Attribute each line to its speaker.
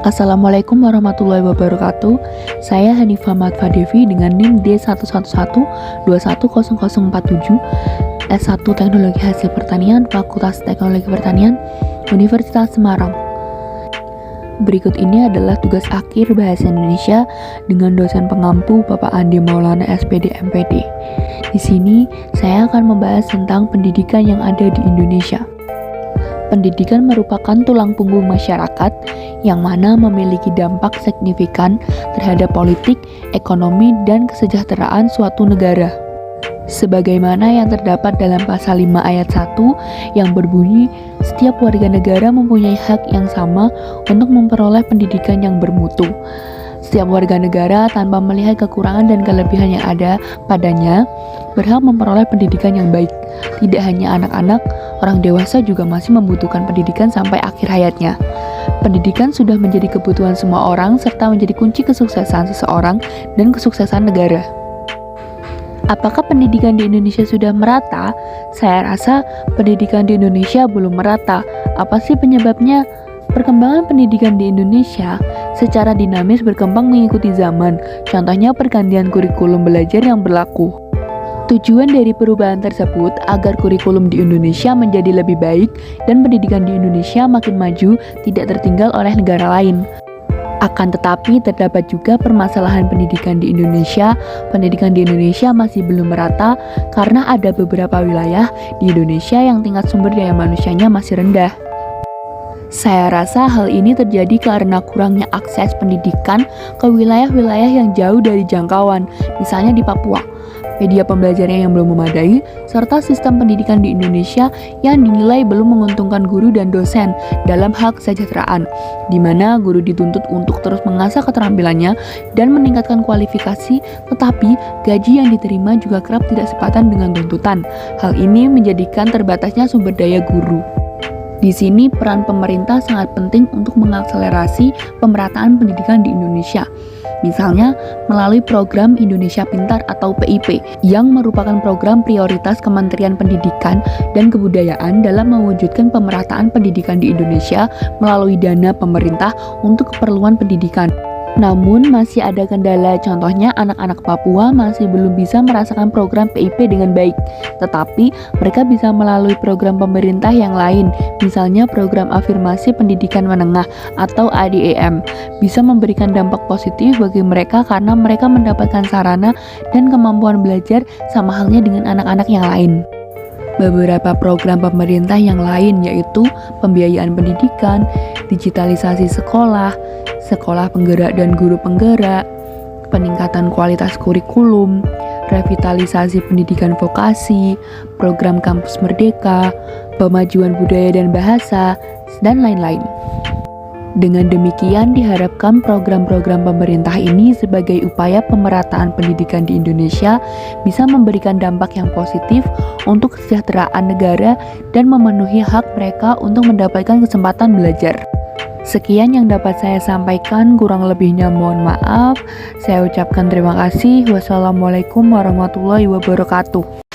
Speaker 1: Assalamualaikum warahmatullahi wabarakatuh. Saya Hanifah Matfa Devi dengan NIM D11121047, S1 Teknologi Hasil Pertanian, Fakultas Teknologi Pertanian, Universitas Semarang. Berikut ini adalah tugas akhir Bahasa Indonesia dengan dosen pengampu Bapak Andi Maulana SPD MPD. Di sini saya akan membahas tentang pendidikan yang ada di Indonesia. Pendidikan merupakan tulang punggung masyarakat yang mana memiliki dampak signifikan terhadap politik, ekonomi, dan kesejahteraan suatu negara. Sebagaimana yang terdapat dalam pasal 5 ayat 1 yang berbunyi, setiap warga negara mempunyai hak yang sama untuk memperoleh pendidikan yang bermutu. Setiap warga negara tanpa melihat kekurangan dan kelebihan yang ada padanya berhak memperoleh pendidikan yang baik. Tidak hanya anak-anak, orang dewasa juga masih membutuhkan pendidikan sampai akhir hayatnya. Pendidikan sudah menjadi kebutuhan semua orang serta menjadi kunci kesuksesan seseorang dan kesuksesan negara. Apakah pendidikan di Indonesia sudah merata? Saya rasa pendidikan di Indonesia belum merata. Apa sih penyebabnya? Perkembangan pendidikan di Indonesia secara dinamis berkembang mengikuti zaman, contohnya pergantian kurikulum belajar yang berlaku. Tujuan dari perubahan tersebut agar kurikulum di Indonesia menjadi lebih baik dan pendidikan di Indonesia makin maju, tidak tertinggal oleh negara lain. Akan tetapi terdapat juga permasalahan pendidikan di Indonesia. Pendidikan di Indonesia masih belum merata karena ada beberapa wilayah di Indonesia yang tingkat sumber daya manusianya masih rendah. Saya rasa hal ini terjadi karena kurangnya akses pendidikan ke wilayah-wilayah yang jauh dari jangkauan, misalnya di Papua. Media pembelajaran yang belum memadai, serta sistem pendidikan di Indonesia yang dinilai belum menguntungkan guru dan dosen dalam hal kesejahteraan, di mana guru dituntut untuk terus mengasah keterampilannya dan meningkatkan kualifikasi, tetapi gaji yang diterima juga kerap tidak sepatan dengan tuntutan. Hal ini menjadikan terbatasnya sumber daya guru. Di sini peran pemerintah sangat penting untuk mengakselerasi pemerataan pendidikan di Indonesia. Misalnya melalui program Indonesia Pintar atau PIP yang merupakan program prioritas Kementerian Pendidikan dan Kebudayaan dalam mewujudkan pemerataan pendidikan di Indonesia melalui dana pemerintah untuk keperluan pendidikan. Namun masih ada kendala, contohnya anak-anak Papua masih belum bisa merasakan program PIP dengan baik. Tetapi mereka bisa melalui program pemerintah yang lain, misalnya program afirmasi pendidikan menengah atau ADEM, bisa memberikan dampak positif bagi mereka karena mereka mendapatkan sarana dan kemampuan belajar sama halnya dengan anak-anak yang lain. Beberapa program pemerintah yang lain yaitu pembiayaan pendidikan, digitalisasi sekolah, sekolah penggerak dan guru penggerak, peningkatan kualitas kurikulum, revitalisasi pendidikan vokasi, program kampus merdeka, pemajuan budaya dan bahasa, dan lain-lain. Dengan demikian diharapkan program-program pemerintah ini sebagai upaya pemerataan pendidikan di Indonesia bisa memberikan dampak yang positif untuk kesejahteraan negara dan memenuhi hak mereka untuk mendapatkan kesempatan belajar. Sekian yang dapat saya sampaikan, kurang lebihnya mohon maaf. Saya ucapkan terima kasih. Wassalamualaikum warahmatullahi wabarakatuh.